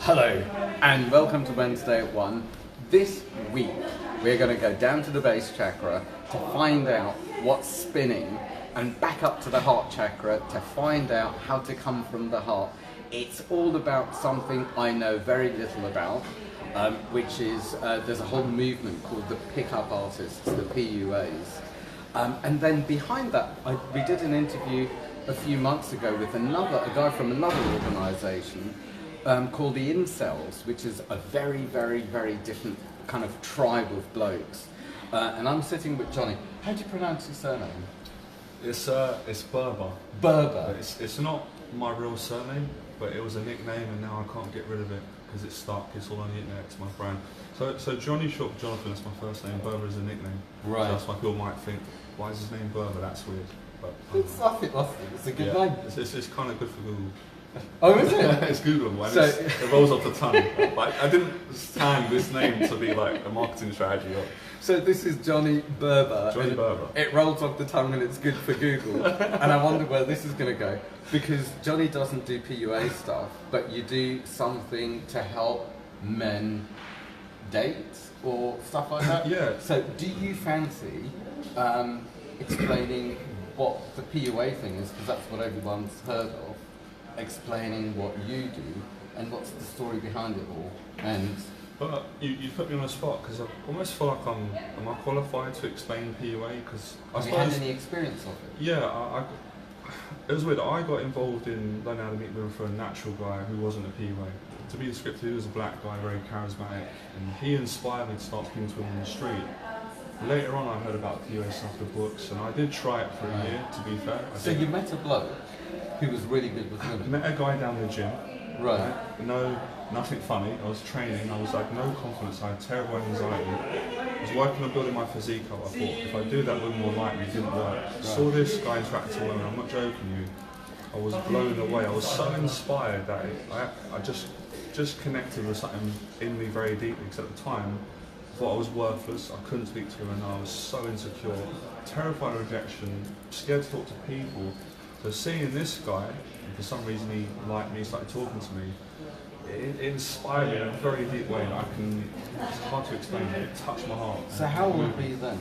Hello, and welcome to Wednesday at 1. This week, we're going to go down to the base chakra to find out what's spinning and back up to the heart chakra to find out how to come from the heart. It's all about something I know very little about, which is there's a whole movement called the pickup artists, the PUAs. And then behind that, we did an interview a few months ago with a guy from another organisation called the Incels, which is a very, very, very different kind of tribe of blokes. And I'm sitting with Johnny. How do you pronounce your surname? It's Berba. Berba. It's not my real surname, but it was a nickname, and now I can't get rid of it because it's stuck. It's all on the internet. It's my brand. So Johnny short for Jonathan. That's my first name. Berba is a nickname. Right. So that's why people might think, why is his name Berba? That's weird. But It's a good name. It's kind of good for Google. Oh, is it? It's Googleable, and So- it rolls off the tongue. Like, I didn't stand this name to be like a marketing strategy. So this is Johnny Berba. Johnny and Berba. It rolls off the tongue and it's good for Google. And I wonder where this is going to go. Because Johnny doesn't do PUA stuff, but you do something to help men date or stuff like that? Yeah. So do you fancy explaining what the PUA thing is, because that's what everyone's heard of, explaining what you do and what's the story behind it all? And But you put me on the spot because I almost feel like am I qualified to explain PUA? Because have you had any experience of it? Yeah, it was weird. I got involved in learning how to meet women for a natural guy who wasn't a PUA. To be descriptive, he was a black guy, very charismatic, and he inspired me to start speaking to women in the street. Later on, I heard about PUA stuff in books, and I did try it for a year. To be fair, So you met a bloke who was really good with women? met a guy down the gym. Right. No, nothing funny. I was training. I was like no confidence. I had terrible anxiety. I was working on building my physique up. I thought if I do that, women will like me. It didn't work. Right. Saw this guy interact with women. I'm not joking you. I was blown away. I was so inspired that I just connected with something in me very deeply. Because at the time, I thought I was worthless. I couldn't speak to women. I was so insecure, terrified of rejection, scared to talk to people. So seeing this guy, and for some reason he liked me, started talking to me, it inspired me in a very deep way. It's hard to explain, but it touched my heart. So how old were you then?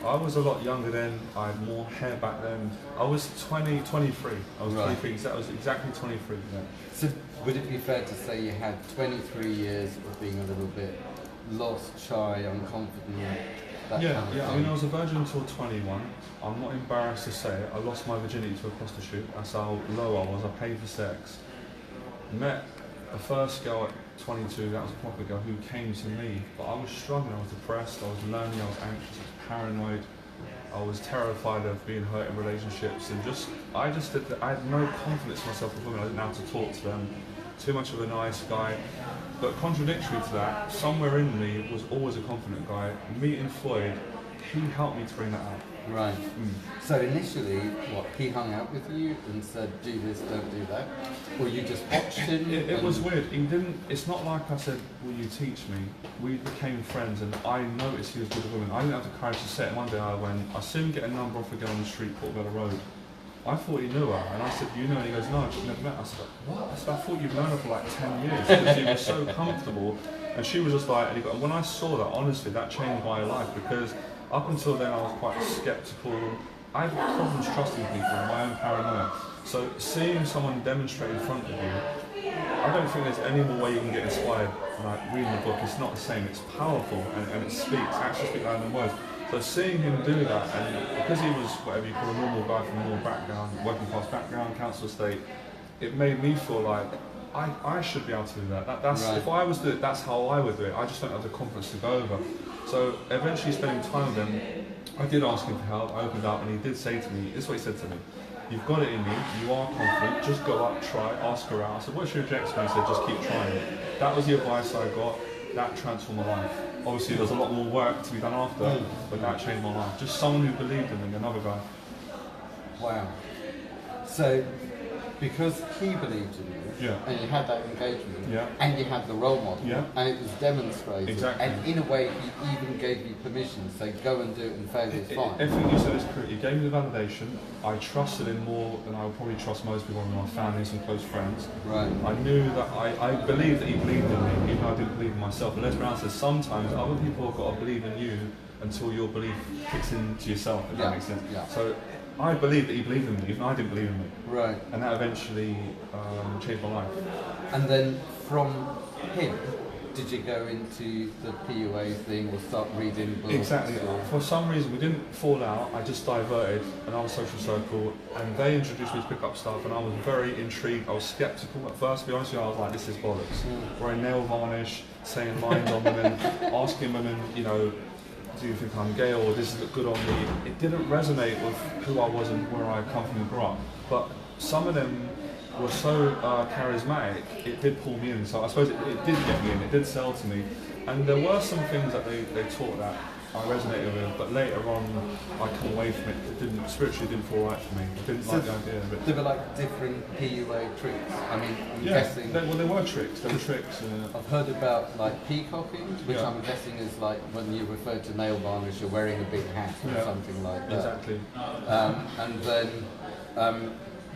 I was a lot younger then. I had more hair back then. I was 23. I was Right. 23, so that was exactly 23 then. So would it be fair to say you had 23 years of being a little bit lost, shy, unconfident, that Yeah, kind of yeah. I thing? mean, I was a virgin until 21. I'm not embarrassed to say it. I lost my virginity to a prostitute. That's how low I was. I paid for sex. Met the first girl at 22. That was a proper girl who came to me. But I was struggling. I was depressed. I was lonely. I was anxious. I was paranoid. I was terrified of being hurt in relationships, and I had no confidence in myself with women. I didn't know how to talk to them. Too much of a nice guy. But contradictory to that, somewhere in me was always a confident guy. Meeting Floyd, he helped me to bring that out. Right. So initially, he hung out with you and said, do this, don't do that? Or you just watched him? It was weird. He didn't. It's not like I said, will you teach me? We became friends, and I noticed he was good with women. I didn't have the courage to say it. One day I saw him get a number off a girl on the street, Portobello Road. I thought he knew her, and I said, you know? And he goes, no, I've never met her. I said, what? I said, I thought you'd known her for like 10 years, because he was so comfortable. And she was just like, and when I saw that, honestly, that changed my life, because up until then I was quite sceptical. I have problems trusting people, my own paranoia. So seeing someone demonstrate in front of you, I don't think there's any more way you can get inspired. Like reading the book, it's not the same. It's powerful, and it actually speaks louder than words. So seeing him do that, and because he was whatever you call a normal guy from a normal background, working class background, council estate, it made me feel like I should be able to do that. That's right. If I was to do it, that's how I would do it. I just don't have the confidence to go over. So eventually spending time with him, I did ask him for help. I opened up, and he did say to me, this is what he said to me: you've got it in you, you are confident, just go up, try, ask her out. I said, what's your objection? He said, just keep trying. That was the advice I got. That transformed my life. Obviously there's a lot more work to be done after, but that changed my life. Just someone who believed in me, another guy. Wow. So because he believed in you, Yeah. and you had that engagement, Yeah. and you had the role model, Yeah. and it was demonstrated, Exactly. and in a way he even gave you permission to say go and do it and failure is fine. Everything you said is correct. He gave me the validation. I trusted him more than I would probably trust most people in my families and close friends. Right. I knew that I believed that he believed in me, even though I didn't believe in myself. And let's be honest, sometimes other people have got to believe in you until your belief kicks into yourself, if that makes sense. Yeah. So I believed that he believed in me, even though I didn't believe in me. Right. And that eventually changed my life. And then from him, did you go into the PUA thing or start reading books? Exactly. Or? For some reason, we didn't fall out. I just diverted another social circle, and they introduced me to pick up stuff, and I was very intrigued. I was skeptical at first. To be honest with you, I was like, "This is bollocks." Wearing nail varnish, saying lines on women, asking women, you know, "Do you think I'm gay?" or "Does this look good on me?" It didn't resonate with who I was and where I come from and grew up. But some of them were so charismatic, it did pull me in. So I suppose it did get me in, it did sell to me. And there were some things that they taught that I resonated with, but later on I come away from it. It didn't, spiritually didn't feel right for me. I didn't like the idea of it. There were like different PUA tricks. I mean, I'm Yeah, guessing. there were tricks. There were tricks. I've heard about like peacocking, which Yeah. I'm guessing is like when you refer to nail varnish, you're wearing a big hat or Yeah. something like that. Exactly. And then,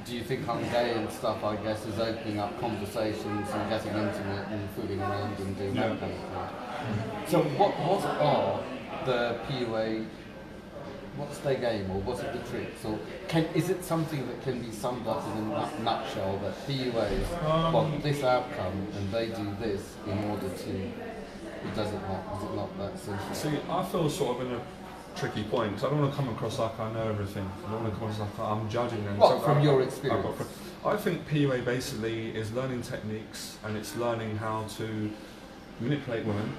do you think I'm gay and stuff, I guess, is opening up conversations and getting intimate and fooling around and doing that kind of thing? So what are the PUA, what's their game, or what are the tricks? Or is it something that can be summed up in a nutshell that PUAs want this outcome and they do this in order to, is it not that simple? See, I feel sort of in a tricky point, because I don't want to come across like I know everything. I don't want to come across like I'm judging them. What, from your experience? I think PUA basically is learning techniques, and it's learning how to manipulate women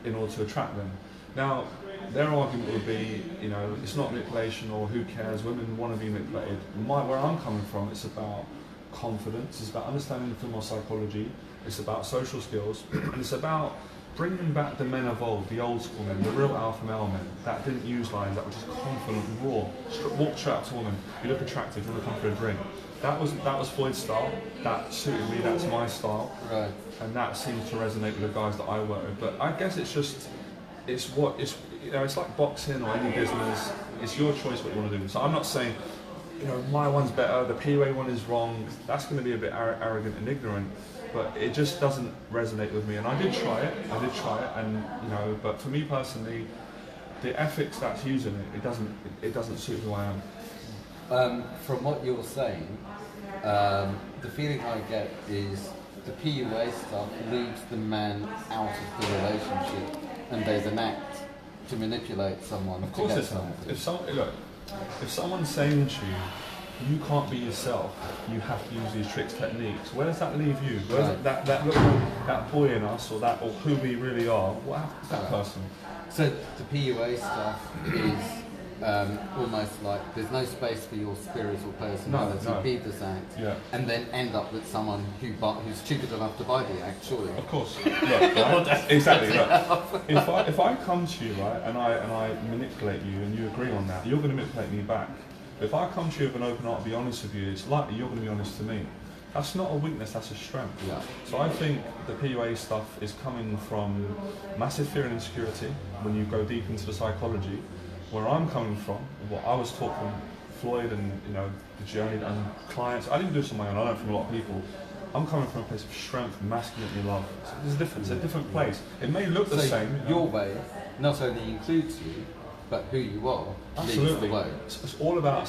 in order to attract them. Now, their argument would be, you know, it's not manipulation or who cares, women want to be manipulated. Where I'm coming from, it's about confidence, it's about understanding female psychology, it's about social skills, and it's about bringing back the men of old, the old school men, the real alpha male men that didn't use lines, that were just confident, raw, walk straight up to a woman, you look attractive, you want to come for a drink. That was Floyd's style, that suited me, that's my style, Right. and that seems to resonate with the guys that I work with. But I guess it's like boxing or any business, it's your choice what you want to do. So I'm not saying, you know, my one's better, the PUA one is wrong, that's going to be a bit arrogant and ignorant. But it just doesn't resonate with me, and I did try it, and you know, but for me personally, the ethics that's using it doesn't suit who I am. From what you're saying, the feeling I get is the PUA stuff leaves the man out of the relationship, and there's an act to manipulate someone. Of course, to get it's not. something. If someone's saying to you, you can't be yourself, you have to use these tricks, techniques, where does that leave you? Where does that boy in us, or who we really are, what happens to that person? So the PUA stuff is almost like there's no space for your spiritual personality, No. be this act, Yeah. and then end up with someone who's stupid enough to buy the act, surely. Of course. Right? Exactly. Right. If I come to you, right, and I manipulate you and you agree on that, you're going to manipulate me back. If I come to you with an open heart, be honest with you, it's likely you're going to be honest to me. That's not a weakness, that's a strength. Yeah. So I think the PUA stuff is coming from massive fear and insecurity when you go deep into the psychology. Where I'm coming from, what I was taught from Floyd and, you know, the journey and clients, I didn't do this on my own, I learned from a lot of people. I'm coming from a place of strength, masculinity, love. So there's a difference, it's a different place. It may look the same. You know. Your way not only includes you, but who you are leads the way. It's all about,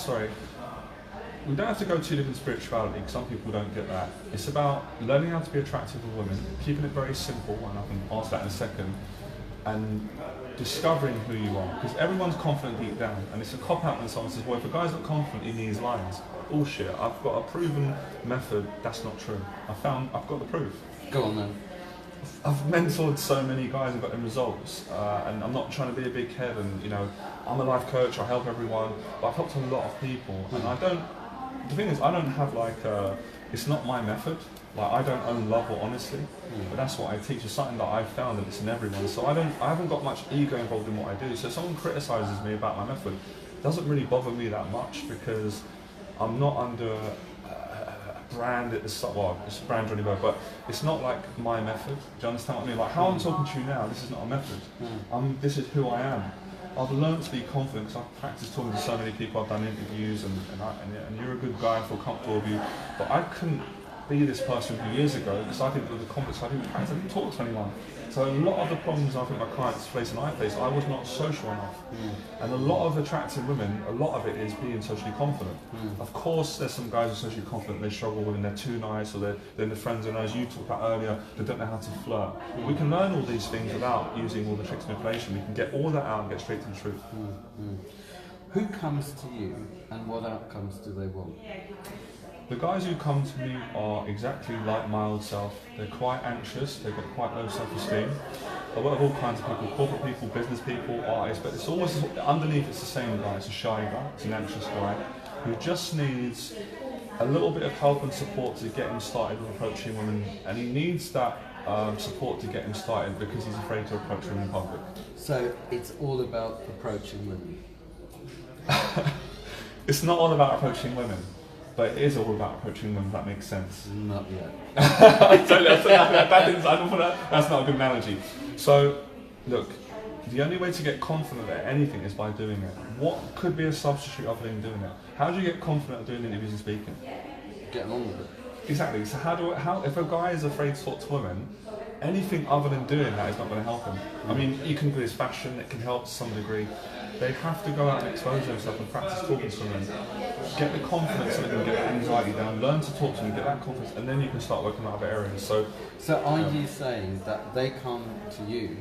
we don't have to go too deep in spirituality, because some people don't get that. It's about learning how to be attractive with women, keeping it very simple, and I can answer that in a second, and discovering who you are. Because everyone's confident deep down, and it's a cop-out when someone says, well, if a guy's not confident in these lines, bullshit, I've got a proven method, that's not true. I've got the proof. Go on then. I've mentored so many guys and got them results, and I'm not trying to be a big head, and you know, I'm a life coach, I help everyone, but I've helped a lot of people, and the thing is, I don't have it's not my method, like I don't own love or honesty, but that's what I teach, it's something that I've found that it's in everyone, so I haven't got much ego involved in what I do, so if someone criticises me about my method, it doesn't really bother me that much, because I'm not under brand it as well, it's brand Johnny Berba, but it's not like my method. Do you understand what I mean? Like how I'm talking to you now, this is not a method. This is who I am. I've learned to be confident because I've practiced talking to so many people, I've done interviews, and you're a good guy, I feel comfortable with you. But I couldn't be this person a few years ago because I didn't have the confidence, I didn't talk to anyone. So a lot of the problems I think my clients face and I face, I was not social enough. And a lot of attracting women, a lot of it is being socially confident. Of course there's some guys who are socially confident, they struggle when they're too nice, or they're in the friends and as you talked about earlier, they don't know how to flirt. We can learn all these things without using all the tricks and manipulation. We can get all that out and get straight to the truth. Who comes to you and what outcomes do they want? The guys who come to me are exactly like my old self. They're quite anxious, they've got quite low self-esteem. I work with all kinds of people, corporate people, business people, artists, but it's always, underneath it's the same guy. It's a shy guy, it's an anxious guy, who just needs a little bit of help and support to get him started with approaching women, and he needs that support to get him started because he's afraid to approach women in public. So it's all about approaching women? It's not all about approaching women. But it is all about approaching them, if that makes sense. Not yet. That's not a good analogy. So, look, the only way to get confident at anything is by doing it. What could be a substitute other than doing it? How do you get confident at doing interviews and speaking? Getting on with it. Exactly. So how if a guy is afraid to talk to women, anything other than doing that is not going to help him. I mean, you can do his fashion, it can help to some degree. They have to go out and expose themselves and practice talking to women. Get the confidence so they can get the anxiety down, learn to talk to them, get that confidence, and then you can start working on other areas. So are you saying that they come to you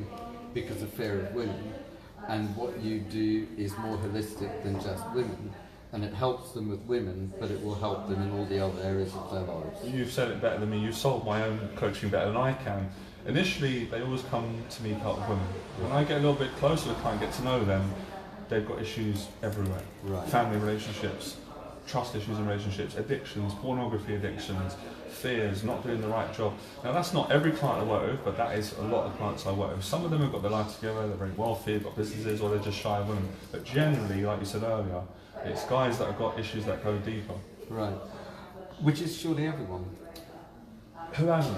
because of fear of women, and what you do is more holistic than just women, and it helps them with women, but it will help them in all the other areas of their lives? You've said it better than me. You've sold my own coaching better than I can. Initially, they always come to me to help with women. When I get a little bit closer to the client, get to know them, they've got issues everywhere. Right. Family relationships, trust issues in relationships, addictions, pornography addictions, fears, not doing the right job. Now that's not every client I work with, but that is a lot of clients I work with. Some of them have got their life together, they're very wealthy, they've got businesses, or they're just shy of women. But generally, like you said earlier, it's guys that have got issues that go deeper. Right. Which is surely everyone. Who hasn't?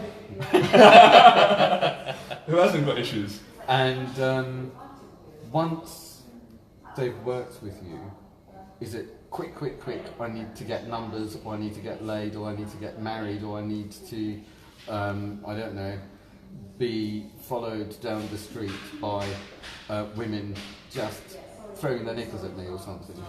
Who hasn't got issues? And once they've worked with you, is it quick, I need to get numbers, or I need to get laid, or I need to get married, or I need to, I don't know, be followed down the street by women just throwing their knickers at me or something?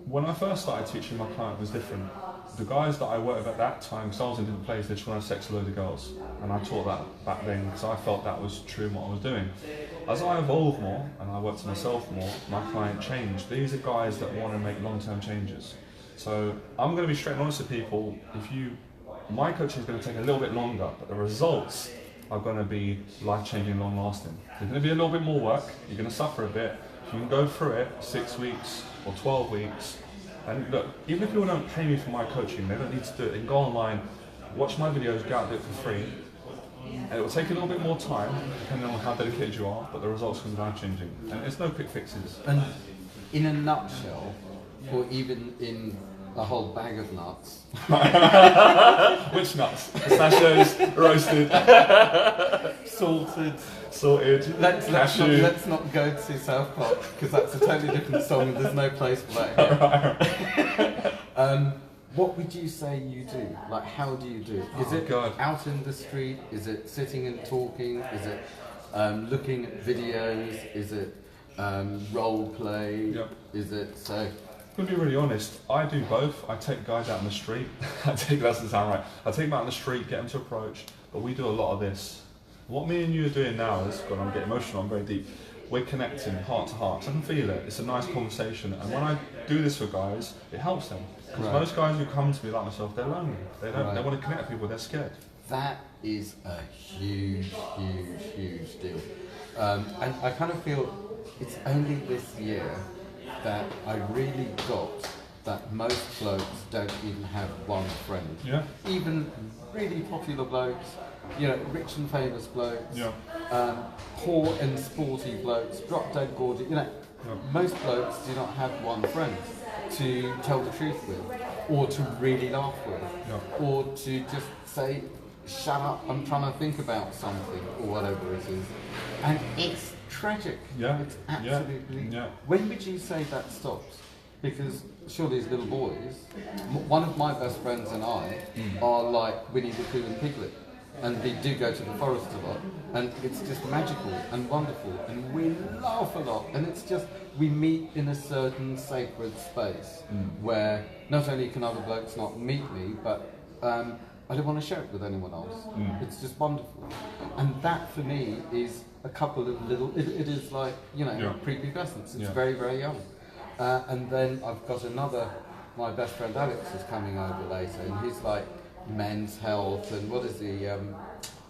When I first started teaching, my client was different. The guys that I worked with at that time, because I was in different places, they just want to sex a load of girls. And I taught that back then because I felt that was true in what I was doing. As I evolved more and I worked on myself more, my client changed. These are guys that want to make long-term changes. So I'm going to be straight and honest with people. My coaching is going to take a little bit longer, but the results are going to be life-changing, long-lasting. There's going to be a little bit more work. You're going to suffer a bit. If you can go through it 6 weeks or 12 weeks, and look, even if people don't pay me for my coaching, they don't need to do it. They can go online, watch my videos, go out and do it for free. And it will take a little bit more time, depending on how dedicated you are, but the results can be life-changing. And there's no quick fixes. And in a nutshell, or even in a whole bag of nuts. Which nuts? Pistachios, roasted, salted, Let's not go to South Park, because that's a totally different song and there's no place for that here. What would you say you do? Like, how do you do it? Is it out in the street? Is it sitting and talking? Is it looking at videos? Is it role play? Yep. Is it so? I'm going to be really honest, I do both. I take guys out in the street. That doesn't sound right. I take them out in the street, get them to approach, but we do a lot of this. What me and you are doing now is, God, I'm getting emotional, I'm very deep. We're connecting heart to heart. I can feel it. It's a nice conversation. And when I do this for guys, it helps them. Because most guys who come to me like myself, they're lonely. They don't. They want to connect with people. They're scared. That is a huge deal. And I kind of feel it's only this year that I really got that most blokes don't even have one friend. Yeah. Even really popular blokes, you know, rich and famous blokes, poor and sporty blokes, drop dead gorgeous, you know, most blokes do not have one friend to tell the truth with. or to really laugh with, Yeah. or to just say, shut up, I'm trying to think about something, or whatever it is. And it's tragic. Yeah. It's absolutely... Yeah. When would you say that stops? Because surely as little boys, one of my best friends and I are like Winnie the Pooh and Piglet. And we do go to the forest a lot, and it's just magical and wonderful, and we laugh a lot, and it's just, we meet in a certain sacred space where not only can other blokes not meet me, but I don't want to share it with anyone else. It's just wonderful. And that for me is a couple of little, it is like, you know, prepubescence. It's very, very young. And then I've got another, my best friend Alex is coming over later, and he's like Men's Health, and what is he,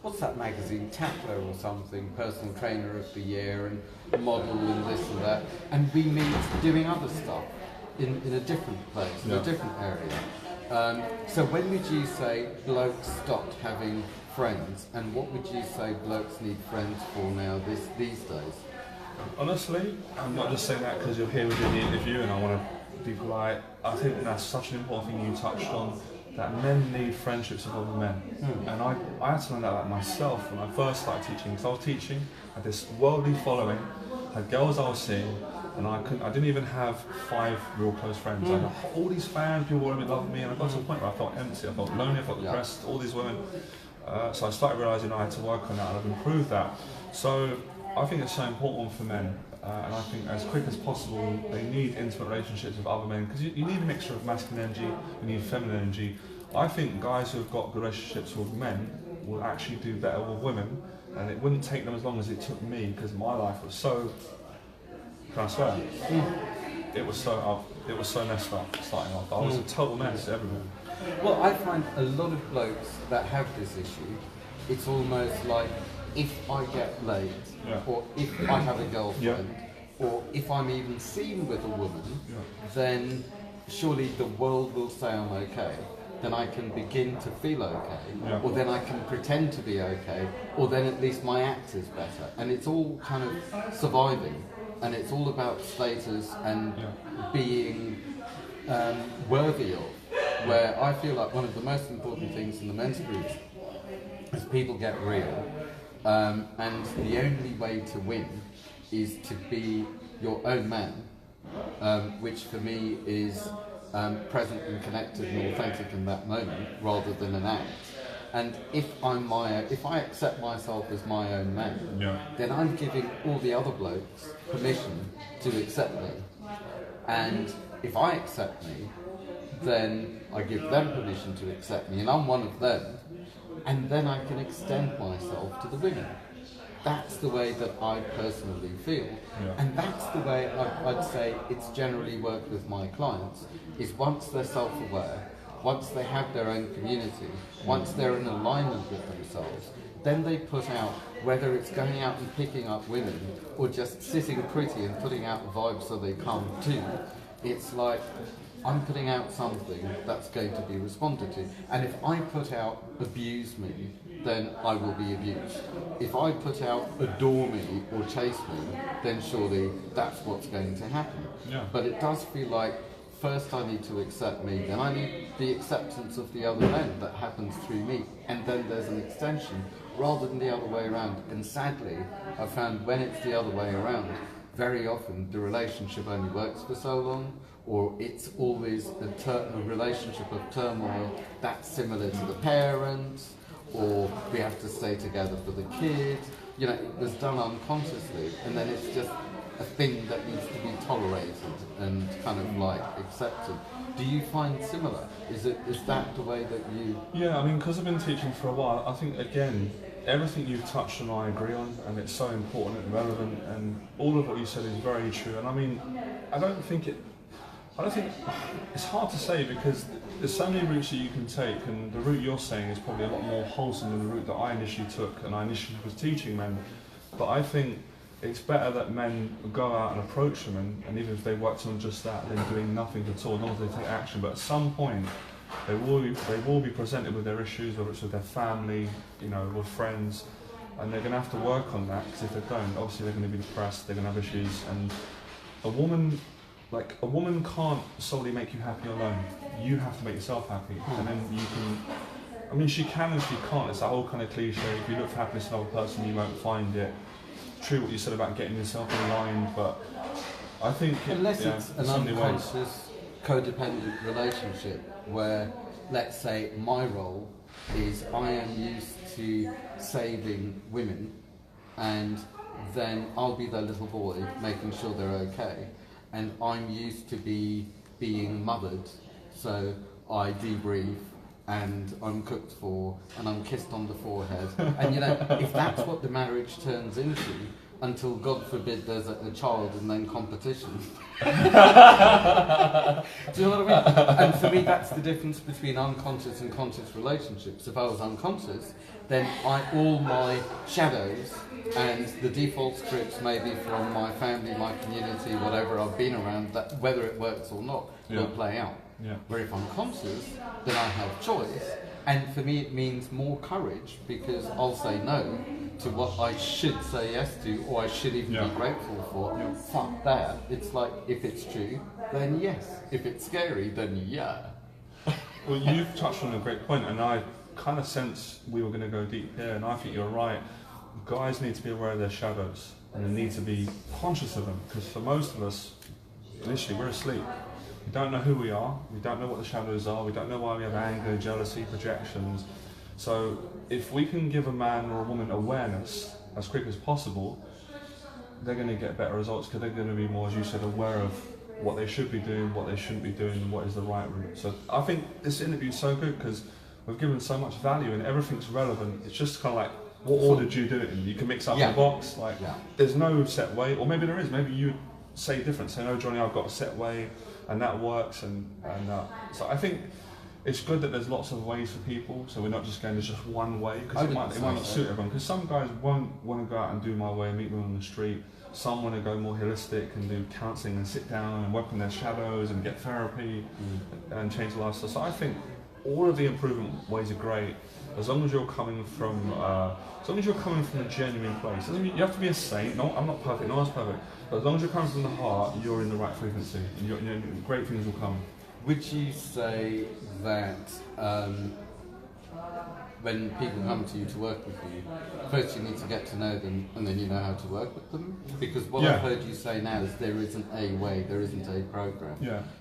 what's that magazine, Tatler or something, personal trainer of the year, and model and this and that. And we meet doing other stuff in a different place, in a different area. So when would you say blokes stopped having friends, and what would you say blokes need friends for now these days? Honestly, I'm not just saying that because you're here within the interview and I want to be polite. I think that's such an important thing you touched on, that men need friendships with other men. And I had to learn that about myself when I first started teaching. Because I was teaching, I had this worldly following, had girls I was seeing, and I didn't even have 5 real close friends. I had all these fans, people wanted to love me, and I got to a point where I felt empty, I felt lonely, I felt depressed, all these women. So I started realising I had to work on that, and I've improved that. So I think it's so important for men, and I think as quick as possible they need intimate relationships with other men, because you need a mixture of masculine energy, you need feminine energy. I think guys who have got good relationships with men will actually do better with women, and it wouldn't take them as long as it took me, because my life was so, can I swear? It was so messed up starting off. I was a total mess everywhere. Well, I find a lot of blokes that have this issue, it's almost like, if I get laid, or if I have a girlfriend, or if I'm even seen with a woman, then surely the world will say I'm okay. Then I can begin to feel okay, or then I can pretend to be okay, or then at least my act is better. And it's all kind of surviving, and it's all about status and being worthy of. Where I feel like one of the most important things in the men's group is people get real. And the only way to win is to be your own man, which for me is present and connected and authentic in that moment, rather than an act. And if I accept myself as my own man, then I'm giving all the other blokes permission to accept me. And if I accept me, then I give them permission to accept me, and I'm one of them. And then I can extend myself to the women. That's the way that I personally feel. And that's the way I'd say it's generally worked with my clients, is once they're self-aware, once they have their own community, once they're in alignment with themselves, then they put out, whether it's going out and picking up women, or just sitting pretty and putting out the vibe so they come too, it's like, I'm putting out something that's going to be responded to. And if I put out abuse me, then I will be abused. If I put out adore me or chase me, then surely that's what's going to happen. But it does feel like first I need to accept me, then I need the acceptance of the other men that happens through me, and then there's an extension rather than the other way around. And sadly, I've found when it's the other way around, very often the relationship only works for so long, or it's always a relationship of turmoil that's similar to the parents, or we have to stay together for the kids. You know, it was done unconsciously, and then it's just a thing that needs to be tolerated and kind of like accepted. Do you find similar? Is that the way that you... Yeah, I mean, because I've been teaching for a while, I think, again, everything you've touched on I agree on, and it's so important and relevant, and all of what you said is very true. And I mean, I don't think it's hard to say, because there's so many routes that you can take, and the route you're saying is probably a lot more wholesome than the route that I initially took, and I initially was teaching men. But I think it's better that men go out and approach women, and even if they worked on just that, then doing nothing at all, not as they take action, but at some point they will be presented with their issues, whether it's with their family, you know, with friends, and they're going to have to work on that, because if they don't, obviously they're going to be depressed, they're going to have issues. And a woman like a woman can't solely make you happy alone. You have to make yourself happy, and then you can. I mean, she can and she can't. It's that whole kind of cliche. If you look for happiness in another person, you won't find it. True what you said about getting yourself aligned, but I think unless yeah, it's an unconscious codependent relationship where, let's say, my role is I am used to saving women, and then I'll be their little boy making sure they're okay, and I'm used to being mothered, so I debrief and I'm cooked for and I'm kissed on the forehead, and you know, if that's what the marriage turns into, until God forbid there's a child and then competition. Do you know what I mean? And for me, that's the difference between unconscious and conscious relationships. If I was unconscious, then all my shadows and the default scripts, maybe from my family, my community, whatever I've been around, that whether it works or not, will play out. Yeah. Where if I'm conscious, then I have choice. And for me, it means more courage, because I'll say no to what I should say yes to, or I should even be grateful for. Fuck that. It's like, if it's true, then yes. If it's scary, then yeah. Well, you've touched on a great point, and I kind of sense we were going to go deep here, and I think you're right. Guys need to be aware of their shadows, and they need to be conscious of them, because for most of us, initially, we're asleep. We don't know who we are, we don't know what the shadows are, we don't know why we have anger, jealousy, projections. So if we can give a man or a woman awareness as quick as possible, they're going to get better results, because they're going to be more, as you said, aware of what they should be doing, what they shouldn't be doing, and what is the right route. So I think this interview is so good because we've given so much value and everything's relevant. It's just kind of like, what order do you do it in? You can mix up the box, like there's no set way, or maybe there is, maybe you say different, say, no Johnny, I've got a set way and that works, and so I think it's good that there's lots of ways for people, so we're not just going, there's just one way, because it might not suit everyone, because some guys won't want to go out and do my way and meet women on the street. Some want to go more holistic and do counselling and sit down and work on their shadows and get therapy and change lifestyle. So I think all of the improvement ways are great, as long as you're coming from a genuine place. You have to be a saint. No, I'm not perfect. No one's perfect. But as long as you're coming from the heart, you're in the right frequency, and great things will come. Would you say that when people come to you to work with you, first you need to get to know them, and then you know how to work with them? Because what I've heard you say now is there isn't a way, there isn't a program.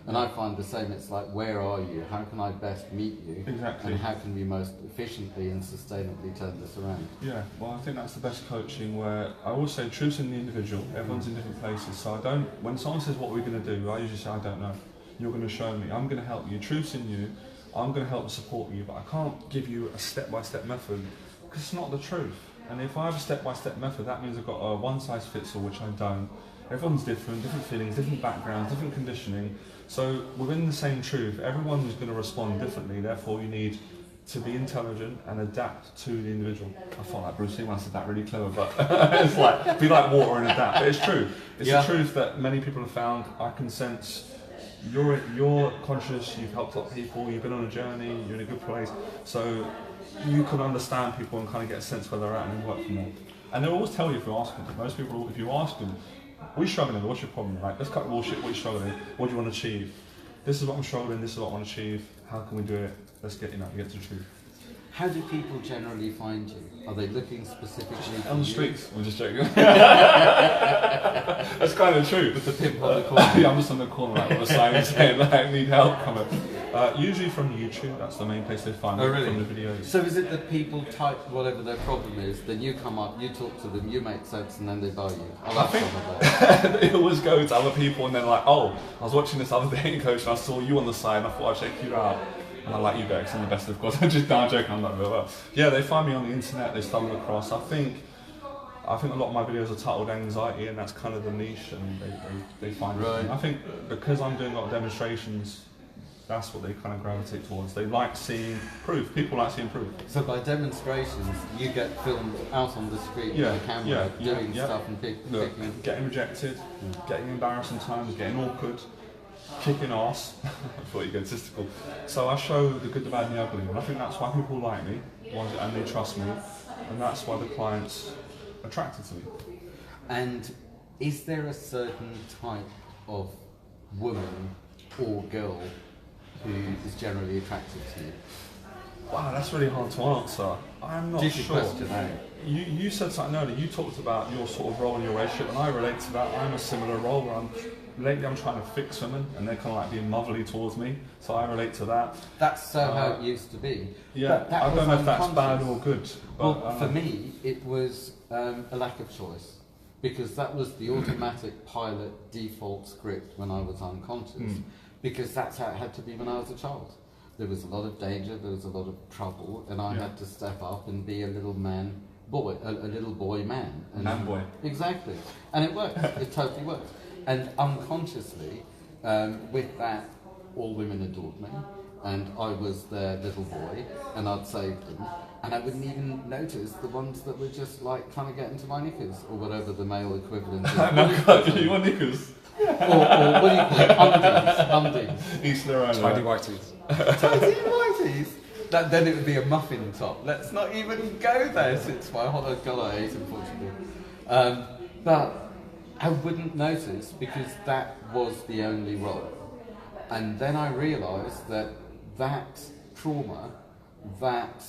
And I find the same. It's like, where are you? How can I best meet you? Exactly. And how can we most efficiently and sustainably turn this around? Yeah, well, I think that's the best coaching, where I always say truth's in the individual. Everyone's in different places. So when someone says, what are we going to do? I usually say, I don't know. You're going to show me. I'm going to help you. Truth's in you. I'm going to help support you, but I can't give you a step-by-step method, because it's not the truth. And if I have a step-by-step method, that means I've got a one-size-fits-all, which I don't. Everyone's different feelings, different backgrounds, different conditioning. So within the same truth, everyone's going to respond differently. Therefore, you need to be intelligent and adapt to the individual. I felt like Bruce Lee once said that, really clever, but it's like, be like water and adapt. But it's true. It's the truth that many people have found. I can sense you're conscious, you've helped a lot of people, you've been on a journey, you're in a good place, so you can understand people and kind of get a sense where they're at and work from there. And they'll always tell you if you ask them. Most people, if you ask them, what are you struggling with, what's your problem? Like, let's cut the bullshit, what are you struggling with, what do you want to achieve? This is what I'm struggling, this is what I want to achieve, how can we do it? Let's get to the truth. How do people generally find you? Are they looking specifically on the streets? I'm just joking. That's kind of true. With the pimp on the corner. I'm just on the corner like, with a sign saying like, need help, come up. Usually from YouTube, that's the main place they find me, from the videos. So is it that people type whatever their problem is, then you come up, you talk to them, you make sense, and then they buy you? I think they always go to other people and then like, oh, I was watching this other dating coach and I saw you on the side and I thought I'd check you out. And I like you guys, I'm the best of course. I'm joking, I'm not real well. Yeah, they find me on the internet, they stumble across. I think a lot of my videos are titled anxiety, and that's kind of the niche, and they find it. I think because I'm doing a lot of demonstrations, that's what they kind of gravitate towards. They like seeing proof. People like seeing proof. So by demonstrations, you get filmed out on the street with a camera, doing stuff and picking. Getting rejected, getting embarrassed sometimes, getting awkward, kicking ass. I thought you were egotistical. So I show the good, the bad, and the ugly, and I think that's why people like me, and they trust me, and that's why the clients are attracted to me. And is there a certain type of woman or girl who is generally attracted to you? Wow, that's really hard to answer. I'm not Tricky sure. question, eh? You said something earlier. You talked about your sort of role in your relationship, and I relate to that. I'm a similar role where lately I'm trying to fix women, and they're kind of like being motherly towards me. So I relate to that. That's how it used to be. Yeah, But that I was don't know if that's bad unconscious. or good. But, Well, for me, it was a lack of choice, because that was the automatic pilot default script when I was unconscious, because that's how it had to be when I was a child. There was a lot of danger, there was a lot of trouble, and I had to step up and be a little man, boy, a little boy man. And man boy. Exactly. And it worked. It totally worked. And unconsciously, with that, all women adored me, and I was their little boy, and I'd save them, and I wouldn't even notice the ones that were just like trying to get into my knickers, or whatever the male equivalent is. No, God, you want knickers? or what do you call it? Undies. Each their own. Tidy whities. Tidy whities. Then it would be a muffin top. Let's not even go there, since my hot dog I ate, unfortunately. But I wouldn't notice, because that was the only role. And then I realised that trauma, that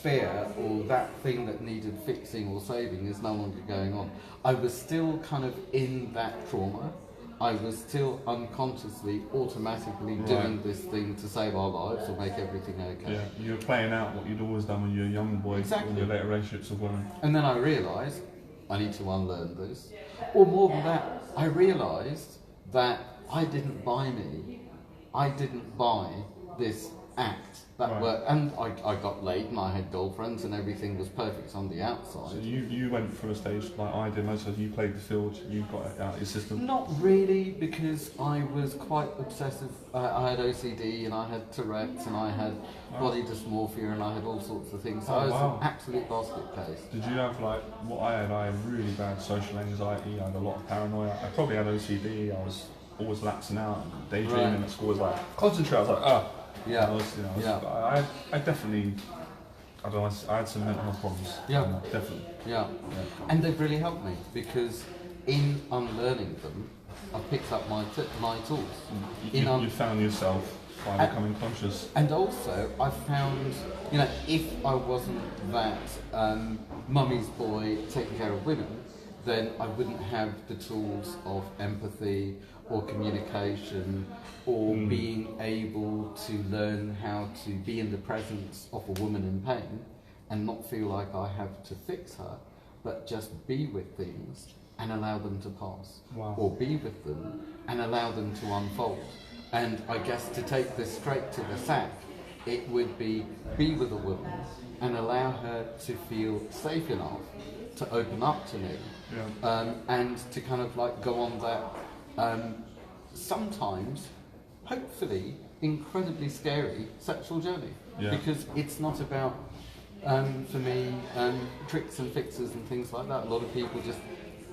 fear, or that thing that needed fixing or saving is no longer going on. I was still kind of in that trauma. I was still unconsciously, automatically doing this thing to save our lives or make everything okay. Yeah, you were playing out what you'd always done when you were a young boy in your later relationships with women. And then I realised I need to unlearn this. Or more than that, I realised that I didn't buy me. I didn't buy this act that worked. And I got laid, and I had girlfriends, and everything was perfect on the outside. So you went through a stage like I did. Most of you played the field. You got it out of your system. Not really, because I was quite obsessive. I had OCD, and I had Tourette's, and I had body dysmorphia, and I had all sorts of things. So I was an absolute basket case. Did you have like what I had? I had really bad social anxiety. I had a lot of paranoia. I probably had OCD. I was always lapsing out, daydreaming at school. I was like, concentrate. I was like, Yeah. I definitely, I don't know, I had some mental health problems. Yeah. Definitely. Yeah. And they've really helped me, because in unlearning them, I picked up my tools. You found yourself by becoming conscious. And also, I found, if I wasn't that mummy's boy taking care of women, then I wouldn't have the tools of empathy or communication, or being able to learn how to be in the presence of a woman in pain and not feel like I have to fix her, but just be with things and allow them to pass. Wow. Or be with them and allow them to unfold. And I guess, to take this straight to the sack, it would be with a woman and allow her to feel safe enough to open up to me, and to kind of like go on that sometimes, hopefully, incredibly scary sexual journey. Because it's not about, for me, tricks and fixes and things like that. A lot of people, just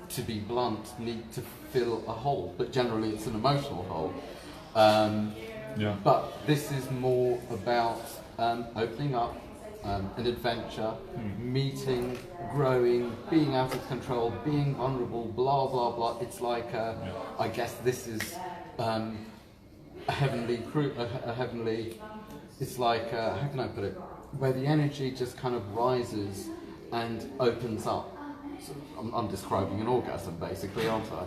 to be blunt, need to fill a hole, but generally it's an emotional hole. But this is more about opening up, an adventure, meeting, growing, being out of control, being vulnerable, blah, blah, blah. It's like, I guess this is a heavenly, it's like, how can I put it, where the energy just kind of rises and opens up. So I'm describing an orgasm, basically, aren't I?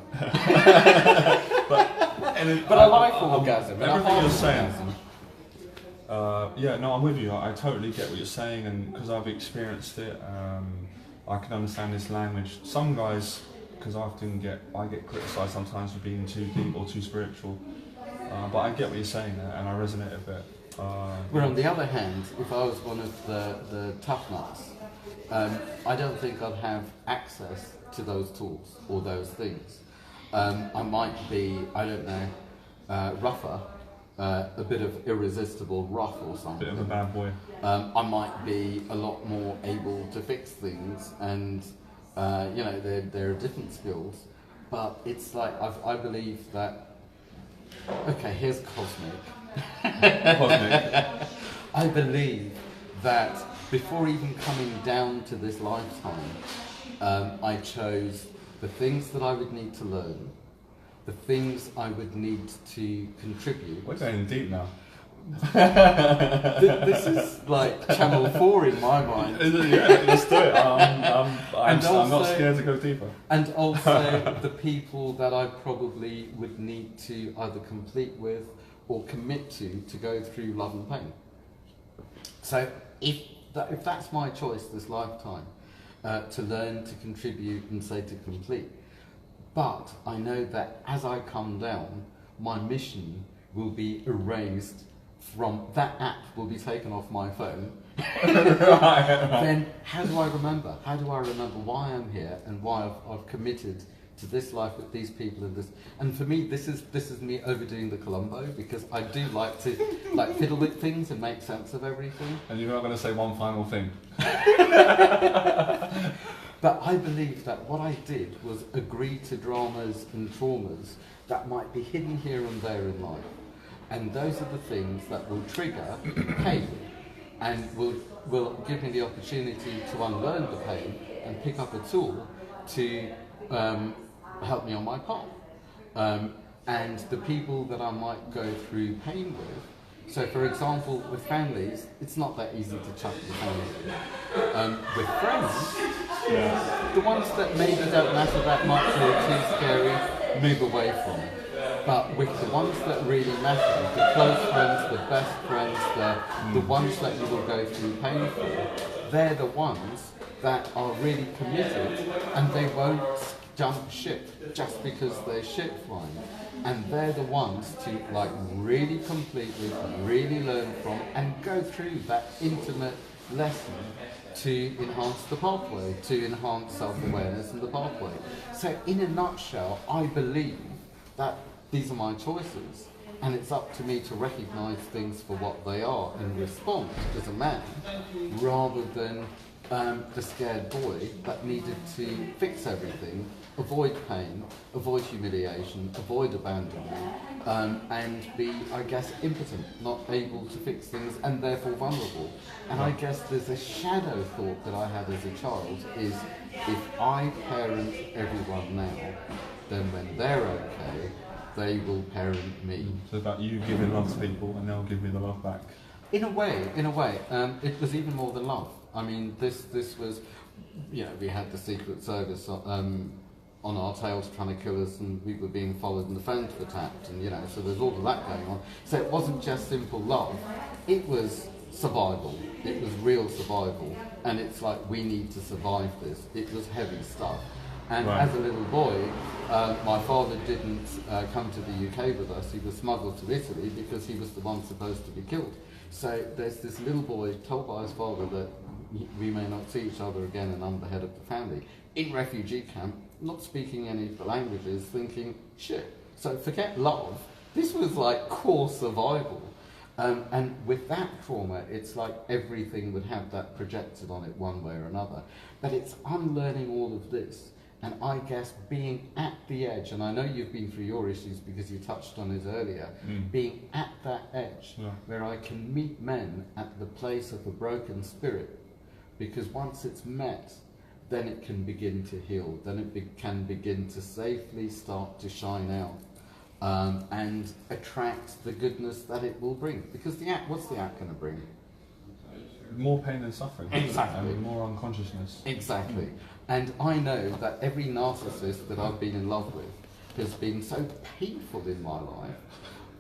But I like orgasm. Everything you're saying. I'm with you. I totally get what you're saying, and because I've experienced it, I can understand this language. Some guys, because I get criticised sometimes for being too deep or too spiritual, but I get what you're saying, and I resonate a bit. Where on the other hand, if I was one of the tough nuts, I don't think I'd have access to those tools or those things. I might be, I don't know, rougher, a bit of irresistible rough or something. Bit of a bad boy. I might be a lot more able to fix things, and there are different skills. But it's like, I believe that, okay, here's cosmic. I believe that before even coming down to this lifetime, I chose the things that I would need to learn, the things I would need to contribute. We're going deep now. This is like Channel 4 in my mind. Yeah, let's do it. I'm not scared to go deeper. And also the people that I probably would need to either complete with or commit to go through love and pain. So if that's my choice this lifetime, to learn, to contribute and say to complete. But I know that as I come down, my mission will be erased from, that app will be taken off my phone. Right. Then how do I remember? How do I remember why I'm here and why I've committed to this life with these people and this? And for me, this is me overdoing the Columbo, because I do like to fiddle with things and make sense of everything. And you're not going to say one final thing. But I believe that what I did was agree to dramas and traumas that might be hidden here and there in life. And those are the things that will trigger pain and will give me the opportunity to unlearn the pain and pick up a tool to help me on my path. And the people that I might go through pain with, so for example, with families, it's not that easy to chuck the family. With friends, the ones that maybe don't matter that much or are too scary, move away from it. But with the ones that really matter, the close friends, the best friends, the ones that you will go through pain for, they're the ones that are really committed and they won't jump ship just because they're shit flying. And they're the ones to like really completely, really learn from and go through that intimate lesson to enhance the pathway, to enhance self-awareness in the pathway. So in a nutshell, I believe that these are my choices, and it's up to me to recognise things for what they are and respond as a man, rather than the scared boy that needed to fix everything, avoid pain, avoid humiliation, avoid abandonment, and be, I guess, impotent, not able to fix things, and therefore vulnerable. And I guess there's a shadow thought that I had as a child is, if I parent everyone now, then when they're okay, they will parent me. So about you giving love to people and they'll give me the love back. In a way, it was even more than love. I mean, this was, you know, we had the Secret Service on our tails trying to kill us, and we were being followed and the phones were tapped, and you know, so there's all of that going on. So it wasn't just simple love, it was survival. It was real survival, and it's like, we need to survive this. It was heavy stuff. And right. As a little boy, my father didn't come to the UK with us. He was smuggled to Italy because he was the one supposed to be killed. So there's this little boy told by his father that we may not see each other again and I'm the head of the family. In refugee camp, not speaking any of the languages, thinking, shit, so forget love. This was like core survival. And with that trauma, it's like everything would have that projected on it one way or another. But it's unlearning all of this. And I guess being at the edge, and I know you've been through your issues because you touched on it earlier, being at that edge where I can meet men at the place of a broken spirit, because once it's met, then it can begin to heal, then it can begin to safely start to shine out and attract the goodness that it will bring. Because the act, what's the act going to bring? More pain and suffering. Exactly. And more unconsciousness. Exactly. And I know that every narcissist that I've been in love with has been so painful in my life,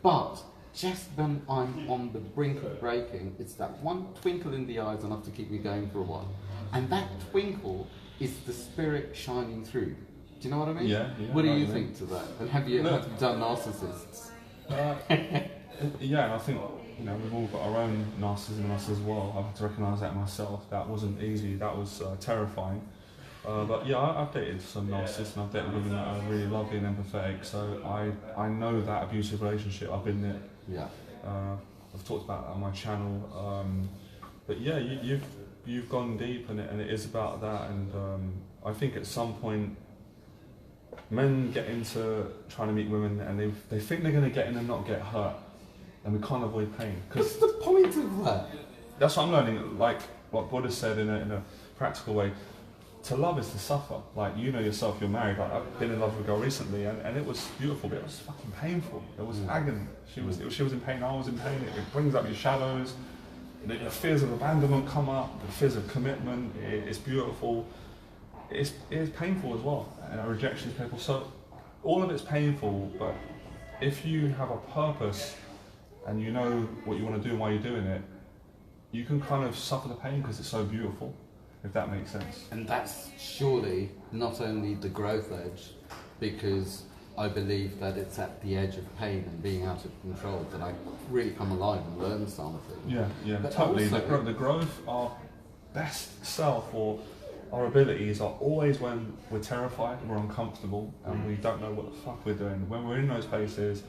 but just when I'm on the brink of breaking, it's that one twinkle in the eyes enough to keep me going for a while. And that twinkle is the spirit shining through. Do you know what I mean? Yeah. What do you think to that? And have you done narcissists? Yeah, and I think, you know, we've all got our own narcissism in us as well. I've had to recognise that myself. That wasn't easy. That was terrifying. But yeah, I've dated some narcissists, and I've dated women that are really lovely and empathetic. So I know that abusive relationship. I've been there. Yeah. I've talked about that on my channel. But yeah, you've gone deep, and it is about that. And I think at some point, men get into trying to meet women, and they think they're going to get in and not get hurt, and we can't avoid pain. What's the point of that? That's what I'm learning. Like what Buddha said in a practical way. to love is to suffer. Like, you know yourself, you're married. Like, I've been in love with a girl recently, and it was beautiful, but it was fucking painful. It was agony. She was in pain. I was in pain. It brings up your shadows. The fears of abandonment come up. The fears of commitment. It's beautiful. It's painful as well. And rejection is painful. So all of it's painful. But if you have a purpose and you know what you want to do and why you're doing it, you can kind of suffer the pain because it's so beautiful, if that makes sense. And that's surely not only the growth edge, because I believe that it's at the edge of pain and being out of control that I really come alive and learn something. Yeah, but totally. Also, the growth, our best self or our abilities are always when we're terrified, we're uncomfortable, and we don't know what the fuck we're doing. When we're in those places,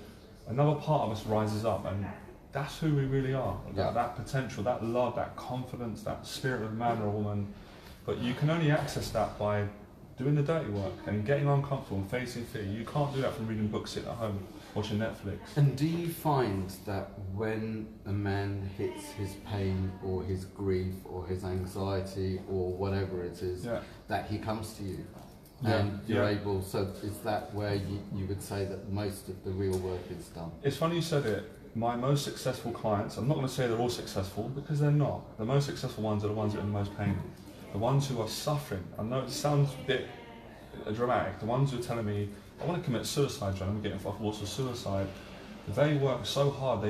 another part of us rises up, and that's who we really are. That potential, that love, that confidence, that spirit of a man or a woman. But you can only access that by doing the dirty work and getting uncomfortable and facing fear. You can't do that from reading books, sitting at home, watching Netflix. And do you find that when a man hits his pain or his grief or his anxiety or whatever it is, that he comes to you? And you're able, so is that where you would say that most of the real work is done? It's funny you said it. My most successful clients, I'm not going to say they're all successful because they're not. The most successful ones are the ones that are in the most pain. The ones who are suffering. I know it sounds a bit dramatic. The ones who are telling me, I want to commit suicide, John, I'm getting off thoughts of suicide. They work so hard,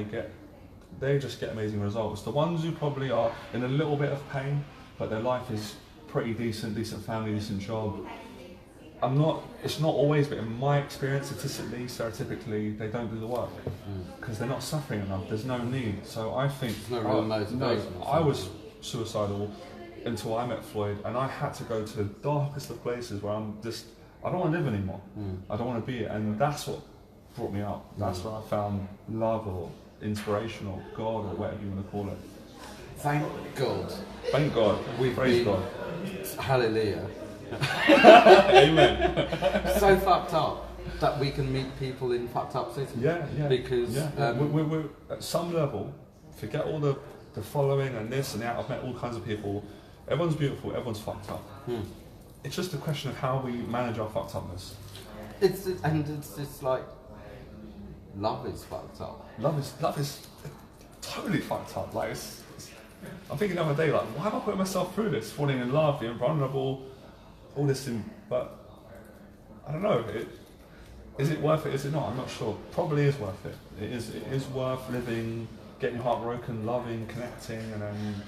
they just get amazing results. The ones who probably are in a little bit of pain, but their life is pretty decent family, decent job. It's not always, but in my experience, statistically, stereotypically, they don't do the work because they're not suffering enough. There's no need. So I think there's no real motivation. I was suicidal until I met Floyd, and I had to go to the darkest of places where I don't want to live anymore. I don't want to be it, and that's what brought me up. That's where I found love or inspiration or God or whatever you want to call it. Thank God. Thank God. Praise God. Hallelujah. Amen. So fucked up that we can meet people in fucked up cities. Because we're at some level, forget all the following and this and that. I've met all kinds of people. Everyone's beautiful. Everyone's fucked up. It's just a question of how we manage our fucked upness. It's just like love is fucked up. Love is totally fucked up. Like I'm thinking the other day, like, why am I putting myself through this? Falling in love, being vulnerable, all this but I don't know. Is it worth it? Is it not? I'm not sure. Probably is worth it. It is worth living, getting your heart broken, loving, connecting, and then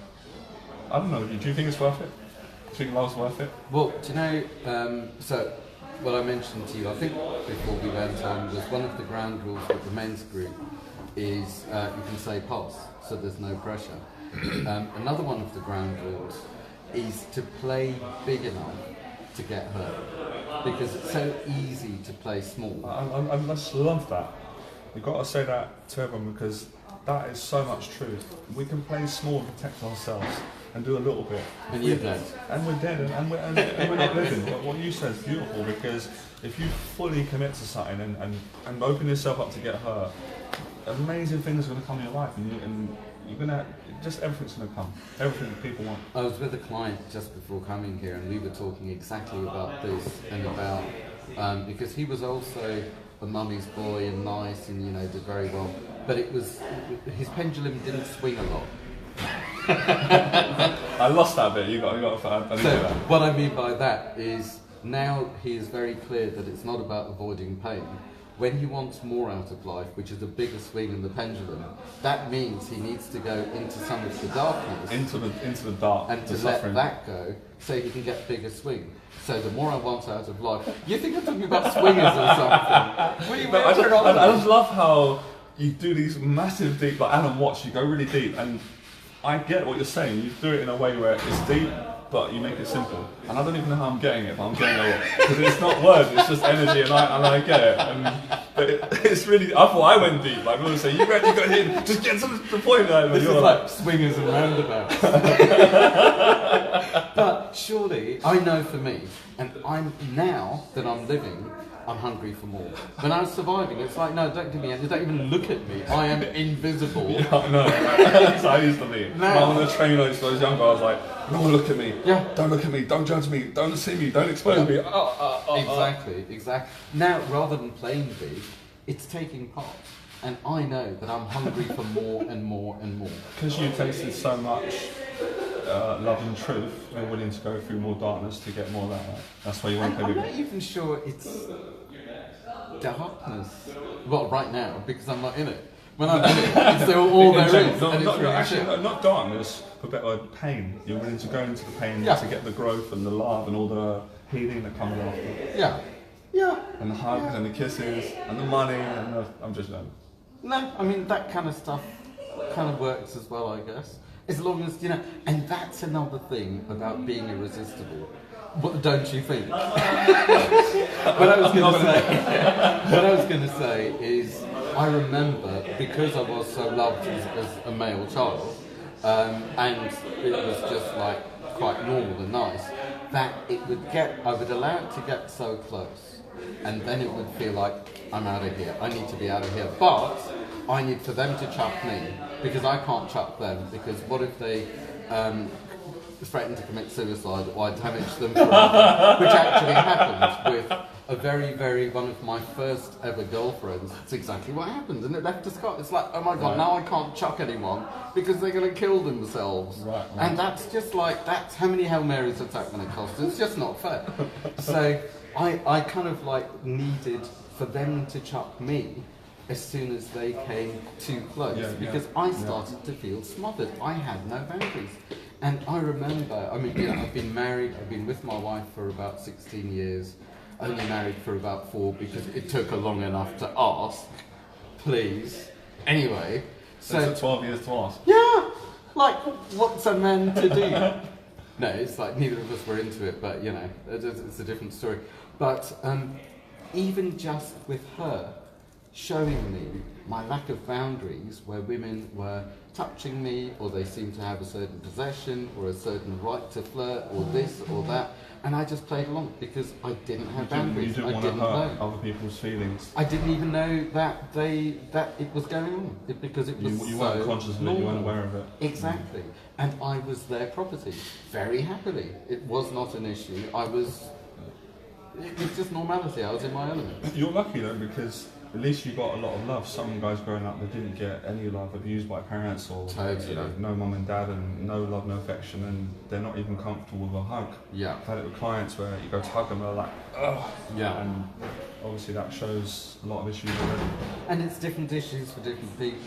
I don't know. Do you think it's worth it? Do you think love's worth it? Well, do you know? So what I mentioned to you, I think before we went on, was one of the ground rules with the men's group is you can say pulse, so there's no pressure. Another one of the ground rules is to play big enough to get hurt, because it's so easy to play small. I just love that. You've got to say that to everyone because that is so much truth. We can play small and protect ourselves and do a little bit. And you're dead. And we're dead and we're not living. But what you said is beautiful, because if you fully commit to something and open yourself up to get hurt, amazing things are going to come in your life, and you're going to, just everything's going to come. Everything that people want. I was with a client just before coming here, and we were talking exactly about this and about, because he was also a mummy's boy and nice and, did very well, but it was, his pendulum didn't swing a lot. I lost that bit, I didn't get that. What I mean by that is, now he is very clear that it's not about avoiding pain. When he wants more out of life, which is a bigger swing in the pendulum, that means he needs to go into some of the darkness. Into the dark. And to let that go, so he can get bigger swing. So the more I want out of life... You think I'm talking about swingers or something? I just love how you do these massive deep, like Alan Watts, you go really deep, and I get what you're saying. You do it in a way where it's deep, but you make it simple. And I don't even know how I'm getting it, but I'm getting it because it's not words, it's just energy, and I get it. But it's really, I thought I went deep. Like, people say, you got in, just get to the point. This is like swingers and roundabouts. But surely, I know for me, and I'm now that I'm living, I'm hungry for more. When I was surviving, it's like, no, don't give me anything, don't even look at me. I am invisible. Yeah, I know. That's how I used to be. No. When I was on the train, when I was younger, I was like, no one look at me. Yeah. Don't look at me. Don't judge me. Don't see me. Don't expose me. Exactly. Now, rather than playing big, it's taking part. And I know that I'm hungry for more and more and more. Because you tasted so much love and truth, you're willing to go through more darkness to get more of that. Right? That's why you want to play I'm big. not even sure it's darkness. Well, right now, because I'm not in it. When I'm in it, it's still all there is. Not darkness, but better pain. You're willing to go into the pain to get the growth and the love and all the healing that comes after. Yeah. And the hugs and the kisses and the money and I'm just done. No, I mean, that kind of stuff kind of works as well, I guess. As long as, and that's another thing about being irresistible. What don't you think? What I was going to say is, I remember, because I was so loved as a male child, and it was just like quite normal and nice, that I would allow it to get so close, and then it would feel like, I'm out of here, I need to be out of here, but I need for them to chuck me, because I can't chuck them, because what if they threaten to commit suicide or I damage them forever, which actually happened with a very, one of my first ever girlfriends. It's exactly what happened, and it left a scar. It's like, oh my God, now I can't chuck anyone because they're going to kill themselves. Right. And that's just like, that's how many Hail Marys is that going to cost? It's just not fair. So I kind of like needed for them to chuck me as soon as they came too close, because I started to feel smothered. I had no boundaries. And I remember, I've been married, I've been with my wife for about 16 years, only married for about 4 because it took long enough to ask, please. Anyway, so... It took 12 years to ask. Yeah! Like, what's a man to do? No, it's like neither of us were into it, but it's a different story. But even just with her showing me my lack of boundaries, where women were touching me, or they seemed to have a certain possession, or a certain right to flirt, or this or that, and I just played along because I didn't have boundaries. You didn't want to hurt other people's feelings. I didn't even know that it was going on, because it was you weren't conscious of it, you weren't aware of it. Exactly. And I was their property, very happily. It was not an issue. It was just normality. I was in my element. You're lucky though, because at least you got a lot of love. Some guys growing up, they didn't get any love, abused by parents, or no mum and dad, and no love, no affection, and they're not even comfortable with a hug. Yeah. I've had it with clients where you go to hug them, they're like, ugh. Yeah. And obviously that shows a lot of issues already. And it's different issues for different people.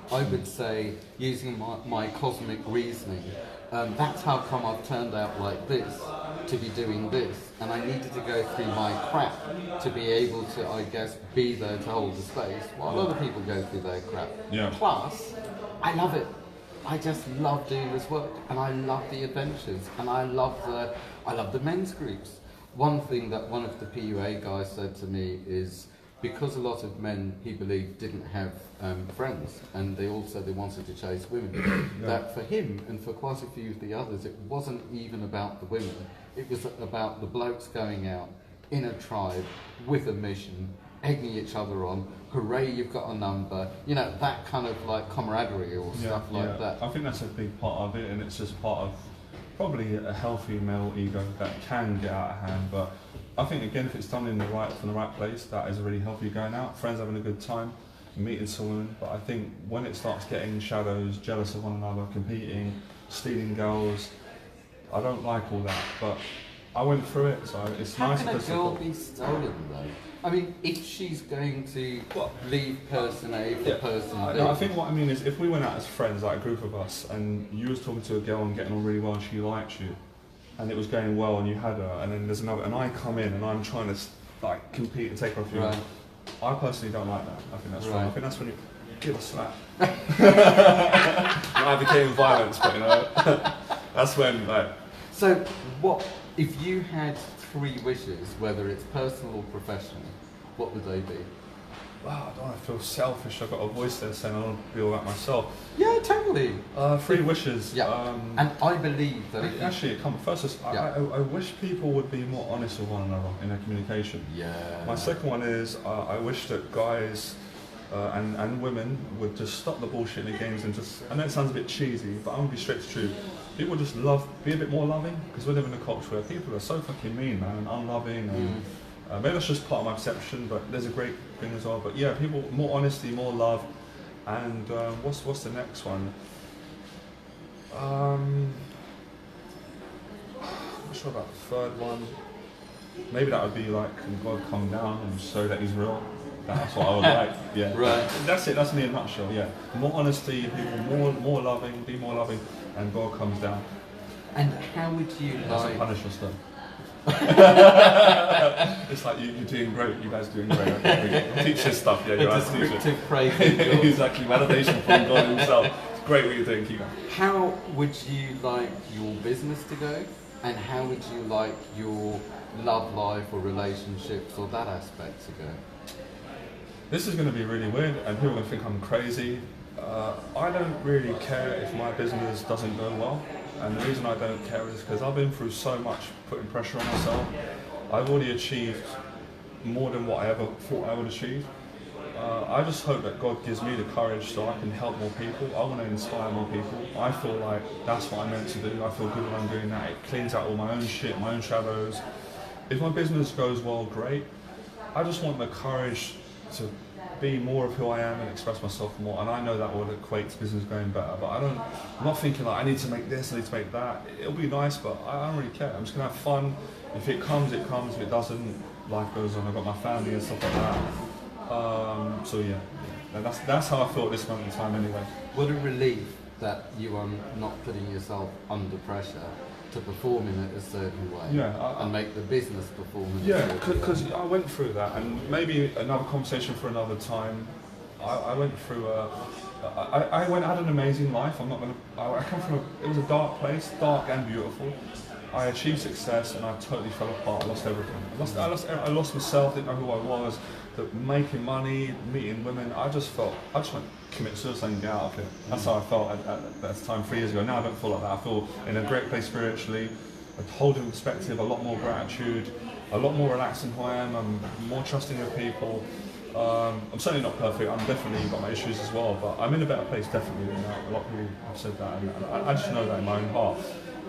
I would say, using my cosmic reasoning, that's how come I've turned out like this, to be doing this, and I needed to go through my crap to be able to, I guess, be there to hold the space while other people go through their crap. Yeah. Plus, I love it. I just love doing this work, and I love the adventures, and I love the men's groups. One thing that one of the PUA guys said to me is, because a lot of men, he believed, didn't have friends, and they wanted to chase women, that for him and for quite a few of the others, it wasn't even about the women. It was about the blokes going out in a tribe with a mission, egging each other on. Hooray, you've got a number. That kind of like camaraderie or stuff like that. I think that's a big part of it, and it's just part of probably a healthy male ego that can get out of hand. But I think again, if it's done from the right place, that is really healthy. Going out, friends having a good time, meeting some women. But I think when it starts getting shadows, jealous of one another, competing, stealing girls, I don't like all that. But I went through it, so it's nice. How can a girl be stolen though? I mean, if she's going to leave person A for person B. I think what I mean is, if we went out as friends, like a group of us, and you was talking to a girl and getting on really well, and she liked you, and it was going well, and you had her, and then there's another, and I come in and I'm trying to like compete and take her off you. Right. I personally don't like that. I think that's wrong. I think that's when you give a slap. Not advocating violence, but that's when like. So, what if you had 3 wishes, whether it's personal or professional? What would they be? wow, I don't want to feel selfish. I've got a voice there saying I want to be all about myself. Yeah, totally. 3 wishes. Yeah. And I believe that Actually, it comes first. I wish people would be more honest with one another in their communication. Yeah. My second one is I wish that guys and women would just stop the bullshit in the games and just. I know it sounds a bit cheesy, but I'm gonna be straight to truth. People just be a bit more loving, because we live in a culture where people are so fucking mean, man, and unloving. And, maybe that's just part of my perception, but there's a great thing as well. But yeah, people, more honesty, more love, and what's the next one? I'm not sure about the third one. Maybe that would be like, can God come down and show that He's real? That's what I would like. Yeah. Right. That's it. That's me in a nutshell. Yeah. More honesty, people more loving, be more loving, and God comes down. And how would you like? Punish us though. It's like you're doing great. You guys are doing great. Okay, teach this stuff. Yeah, you're right. Descriptive praise. Exactly. Validation from God Himself. It's great what you're doing. Keep going. How would you like your business to go? And how would you like your love life or relationships or that aspect to go? This is going to be really weird, and people are going to think I'm crazy. I don't really care if my business doesn't go well. And the reason I don't care is because I've been through so much putting pressure on myself. I've already achieved more than what I ever thought I would achieve. I just hope that God gives me the courage so I can help more people. I want to inspire more people. I feel like that's what I'm meant to do. I feel good when I'm doing that. It cleans out all my own shit, my own shadows. If my business goes well, great. I just want the courage to be more of who I am and express myself more, and I know that will equate to business going better, but I'm not thinking like I need to make this, I need to make that. It'll be nice, but I don't really care. I'm just gonna have fun. If it comes, it comes. If it doesn't, life goes on. I've got my family and stuff like that. So yeah, that's how I feel at this moment in time anyway. What a relief that you are not putting yourself under pressure to perform in a certain way, and make the business perform in a certain way. Because I went through that, and maybe another conversation for another time. I went through I had an amazing life. I come from it was a dark place, dark and beautiful. I achieved success, and I totally fell apart. I lost everything. I lost myself. Didn't know who I was. Making money, meeting women. I just went to commit suicide and get out of here. That's how I felt at that time 3 years ago. Now I don't feel like that. I feel in a great place spiritually, a whole different perspective, a lot more gratitude, a lot more relaxed in who I am. I'm more trusting of people. I'm certainly not perfect. I'm definitely got my issues as well, but I'm in a better place definitely than that. A lot of people have said that, and I just know that in my own heart.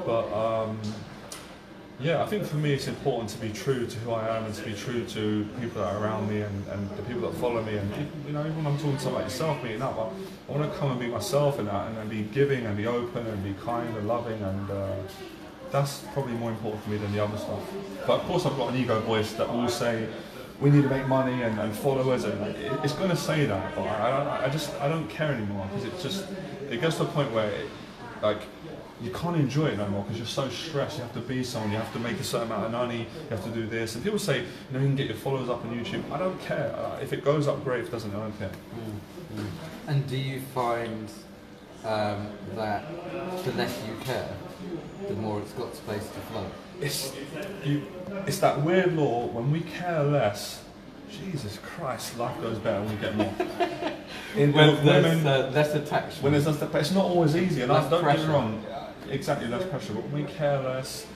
But yeah, I think for me it's important to be true to who I am and to be true to people that are around me and the people that follow me. And even when I'm talking to someone like yourself, meeting up, I want to come and be myself and be giving and be open and be kind and loving, and that's probably more important for me than the other stuff. But of course I've got an ego voice that will say we need to make money and followers, and it's going to say that, but I don't care anymore, because it gets to a point where you can't enjoy it no more because you're so stressed. You have to be someone, you have to make a certain amount of money, you have to do this. And people say, you can get your followers up on YouTube. I don't care. If it goes up, great. If it doesn't, I don't care. And do you find that the less you care, the more it's got space to flow? It's that weird law, when we care less, Jesus Christ, life goes better when we get more. When there's less attachment. When there's less, but it's not always easy. And don't get me wrong. Exactly, less pressure. But when we care less,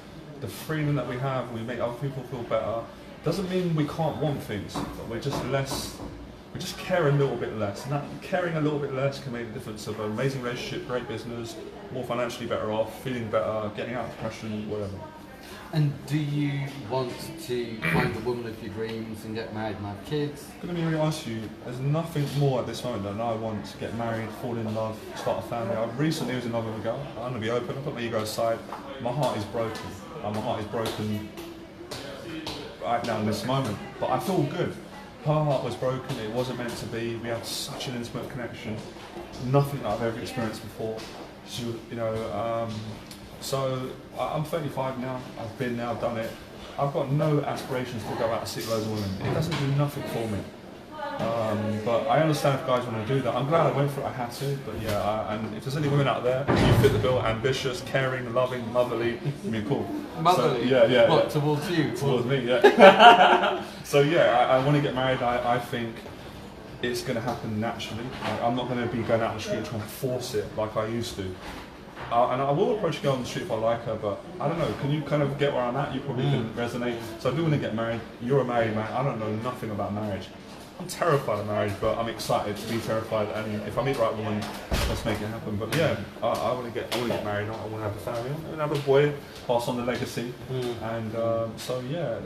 the freedom that we have, we make other people feel better. Doesn't mean we can't want things, but we're just less. We just care a little bit less, and that caring a little bit less can make the difference of an amazing relationship, great business, more financially better off, feeling better, getting out of depression, whatever. And do you want to find the woman of your dreams and get married and have kids? I'm going to be really honest with you, there's nothing more at this moment than I want to get married, fall in love, start a family. I recently was in love with a girl. I'm going to be open, I put my ego aside. My heart is broken. My heart is broken right now in this moment, but I feel good. Her heart was broken, it wasn't meant to be. We had such an intimate connection, nothing that I've ever experienced before. She, so I'm 35 now, I've been there, I've done it. I've got no aspirations to go out and see loads of women. It doesn't do nothing for me. But I understand if guys want to do that. I'm glad I went for it, I had to, but yeah, and if there's any women out there, you fit the bill, ambitious, caring, loving, motherly, cool. Motherly? So, yeah. What, towards you? Towards me, yeah. So yeah, I want to get married. I think it's going to happen naturally. Like, I'm not going to be going out on the street and trying to force it like I used to. And I will approach a girl on the street if I like her, but I don't know, can you kind of get where I'm at? You probably can resonate. So I do want to get married. You're a married man. I don't know nothing about marriage. I'm terrified of marriage, but I'm excited to be terrified. And if I meet the right woman, let's make it happen. But yeah, I want to get married. I want to have a family. I want to have a boy, pass on the legacy. And so yeah,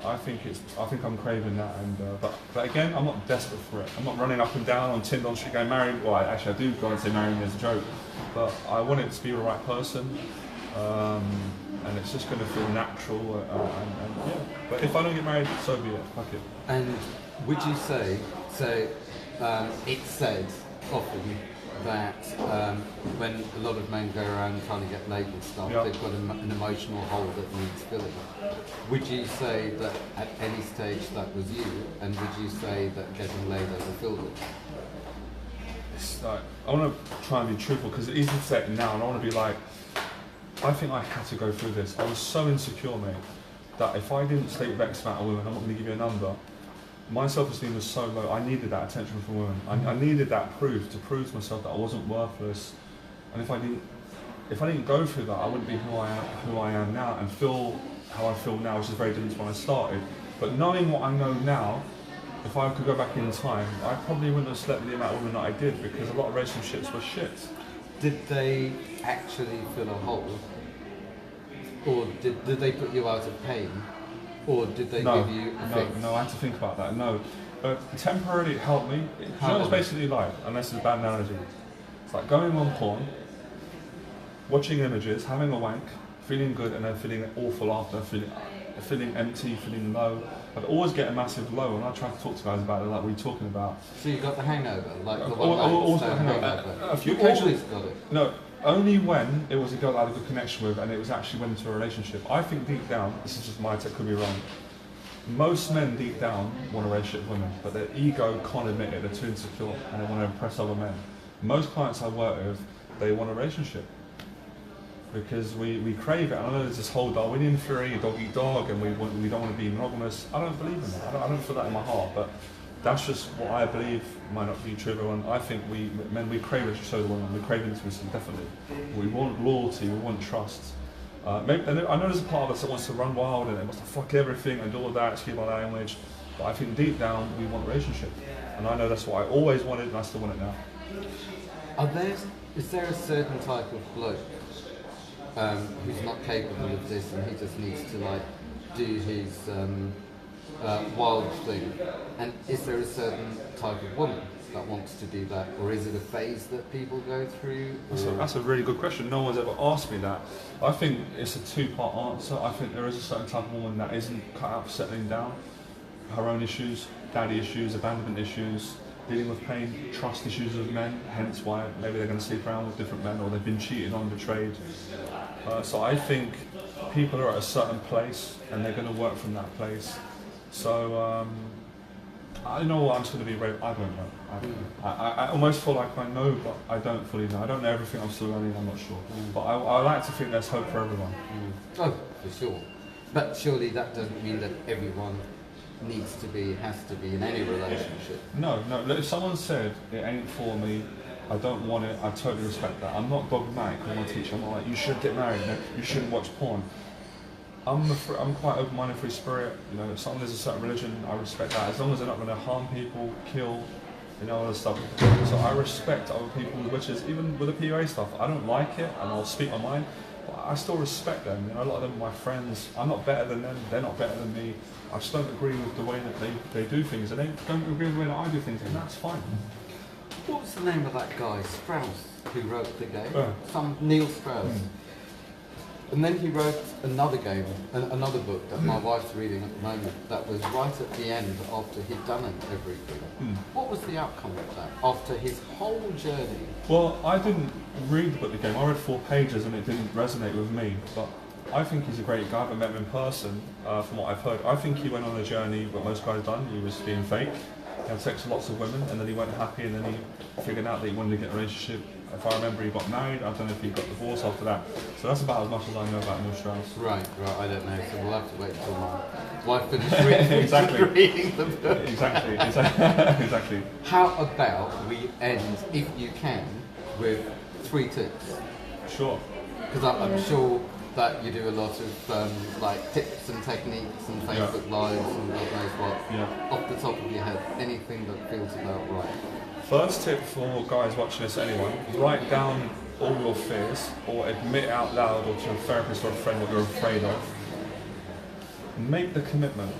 I think I'm craving that. And but again, I'm not desperate for it. I'm not running up and down on Tinder on street going married. Well, actually, I do go and say marry me as a joke. But I want it to be the right person, and it's just going to feel natural, and yeah. But if I don't get married, so be it. Fuck it. And would you say, so it's said often that when a lot of men go around trying to get laid and stuff, they've got an emotional hole that needs filling. Would you say that at any stage that was you, and would you say that getting laid overfilled it? Like, I want to try and be truthful because it's easy to say it now, and I want to be like, I think I had to go through this. I was so insecure, mate, that if I didn't stay with X amount of women, I'm not going to give you a number. My self-esteem was so low. I needed that attention from women. I needed that proof to myself that I wasn't worthless. And if I didn't go through that, I wouldn't be who I am now, and feel how I feel now, which is very different to when I started. But knowing what I know now, if I could go back in time, I probably wouldn't have slept with the amount of women that I did, because a lot of relationships were shit. Did they actually fill a hole? Or did they put you out of pain? Or did they give you a fix? No, I had to think about that. No. Temporarily it helped me. You know what it's basically like, unless it's a bad analogy. It's like going on porn, watching images, having a wank, feeling good, and then feeling awful after, feeling empty, feeling low. I'd always get a massive low, and I try to talk to guys about it, like, what are you talking about? So you got the hangover, like the always got the hangover. A few occasions. Got it. No, only when it was a girl I had a good connection with, and it was actually went into a relationship. I think deep down, this is just my take, could be wrong. Most men deep down want a relationship with women, but their ego can't admit it. They're too insecure, and they want to impress other men. Most clients I work with, they want a relationship, because we crave it. And I know there's this whole Darwinian theory, dog eat dog, and we don't want to be monogamous. I don't believe in that. I don't feel that in my heart, but that's just what I believe. Might not be true, everyone. I think men we crave it, so the women, we crave intimacy, definitely. We want loyalty, we want trust. And I know there's a part of us that wants to run wild and it wants to fuck everything and do all that, excuse my language, but I think deep down we want a relationship. And I know that's what I always wanted, and I still want it now. Is there a certain type of bloke who's not capable of this, and he just needs to like do his wild thing? And is there a certain type of woman that wants to do that, or is it a phase that people go through? That's a really good question. No one's ever asked me that. I think it's a two-part answer. I think there is a certain type of woman that isn't cut out for settling down. Her own issues, daddy issues, abandonment issues, dealing with pain, trust issues with men, hence why maybe they're going to sleep around with different men, or they've been cheated on, betrayed. So I think people are at a certain place and they're going to work from that place. So I know what I'm just going to be brave. I don't know. I almost feel like I know, but I don't fully know. I don't know everything. I'm still learning. I'm not sure. But I like to think there's hope for everyone. Oh, for sure. But surely that doesn't mean that everyone has to be in any relationship. No. If someone said it ain't for me, I don't want it, I totally respect that. I'm not dogmatic when I teach. I'm not like, you should get married, no, you shouldn't watch porn. I'm quite open-minded, free spirit. You know, if someone is a certain religion, I respect that. As long as they're not going to harm people, kill, all that stuff. So I respect other people's wishes, even with the PUA stuff. I don't like it, and I'll speak my mind, but I still respect them. A lot of them are my friends. I'm not better than them. They're not better than me. I just don't agree with the way that they do things, and they don't agree with the way that I do things, and that's fine. What was the name of that guy, Strauss, who wrote the game? Some Neil Strauss. And then he wrote another another book that my wife's reading at the moment, that was right at the end after he'd done everything. What was the outcome of that, after his whole journey? Well, I didn't read the book, The Game. I read 4 pages and it didn't resonate with me, but I think he's a great guy. I haven't met him in person, from what I've heard. I think he went on a journey what most guys done. He was being fake. He had sex with lots of women, and then he went happy, and then he figured out that he wanted to get a relationship, If I remember, he got married. I don't know if he got divorced after that. So that's about as much as I know about Neil Strauss. Right, I don't know. So we'll have to wait until my wife finishes reading, Exactly. reading the book. Exactly. How about we end, if you can, with 3 tips? Sure. Because I'm sure that you do a lot of like tips and techniques and Facebook Lives and God knows what. Yeah. Off the top of your head, anything that feels about right. First tip for guys watching this, anyone, write down all your fears or admit out loud or to a therapist or a friend what you're afraid of. Make the commitment.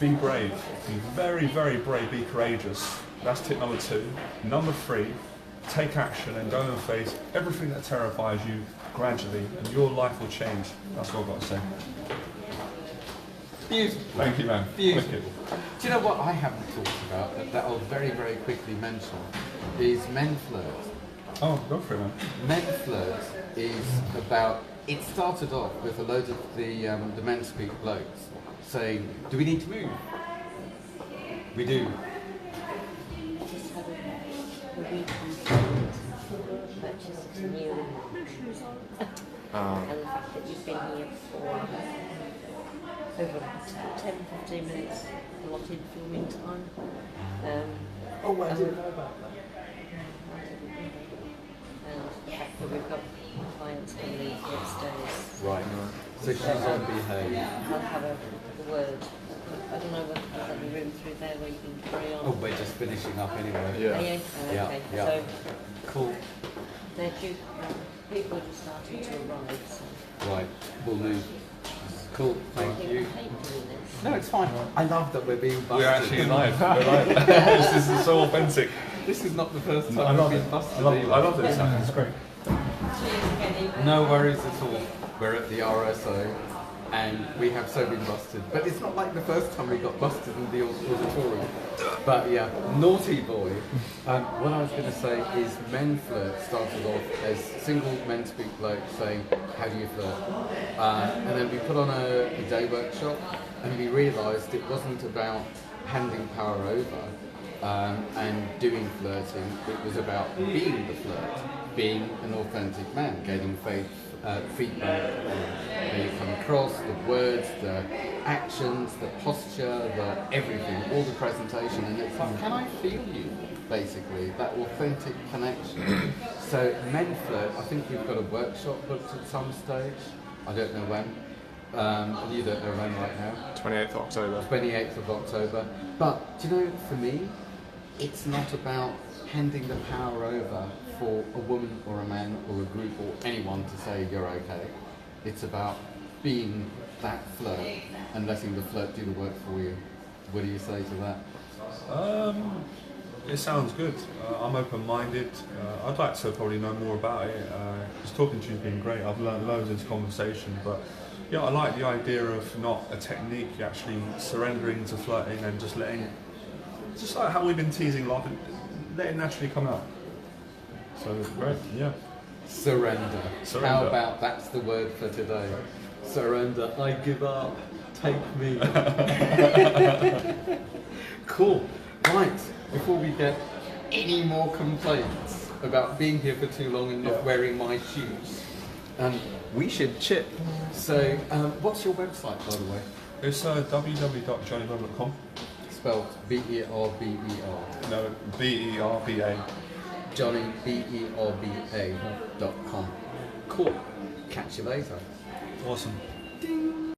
Be brave. Be very, very brave. Be courageous. That's tip number 2. Number 3, take action and go and face everything that terrifies you gradually and your life will change. That's what I've got to say. Beautiful. Thank you, man. Beautiful. Wicked. Do you know what I haven't talked about that I'll very, very quickly mention is MenFlirt. Oh, go for it, man. MenFlirt is about, it started off with a load of the MenSpeak blokes saying, do we need to move? We do. Just had a weekend purchase of new shoes on. And the fact that you've been here for over 10-15 minutes, a lot in filming time. I didn't know about that. And the fact that we've got clients coming in next days. Right. So she's on behave. I'll have a word. I don't know whether there's any room through there where you can carry on. Oh, we're just finishing up anyway. Yeah. Are you? Oh, Yeah, okay. yeah. So Cool. they're due, people are just starting to arrive. So. Right. We'll move. Cool. Thank I you. hate doing this. No, it's fine. I love that we're being busted. We're actually live. We're live. This is so authentic. This is not the first time I love we've it. been busted. I either. love this. It's great. Cheers, Kenny. No worries at all. We're at the RSO and we have so been busted. But it's not like the first time we got busted in the auditorium. But yeah, naughty boy. What I was going to say is MenFlirt started off as single MenSpeak blokes saying, how do you flirt? And then we put on a day workshop and we realised it wasn't about handing power over and doing flirting. It was about being the flirt, being an authentic man, getting feedback on how you come across, the words, the actions, the posture, the everything, all the presentation, and it's like, can I feel you? Basically, that authentic connection. So MenFlirt, I think we've got a workshop booked at some stage. I don't know when. You don't know when right now. 28th October. 28th of October. But do you know, for me, it's not about handing the power over for a woman or a man or a group or anyone to say you're okay. It's about being that flirt and letting the flirt do the work for you. What do you say to that? It sounds good. I'm open-minded. I'd like to probably know more about it. Just talking to you has been great. I've learned loads in this conversation, but yeah, I like the idea of not a technique, you're actually surrendering to flirting and just letting, just like how we've been teasing love, let it naturally come out. So great, yeah. Surrender. Surrender. How about that's the word for today? Surrender. I give up. Take me. Cool. Right. Before we get any more complaints about being here for too long and not wearing my shoes, we should chip. So, what's your website, by the way? It's www.johnnyberba.com. Spelled B-E-R-B-E-R. No, B-E-R-B-A. Johnny, B-E-R-B-A.com. Cool. Catch you later. Awesome. Ding.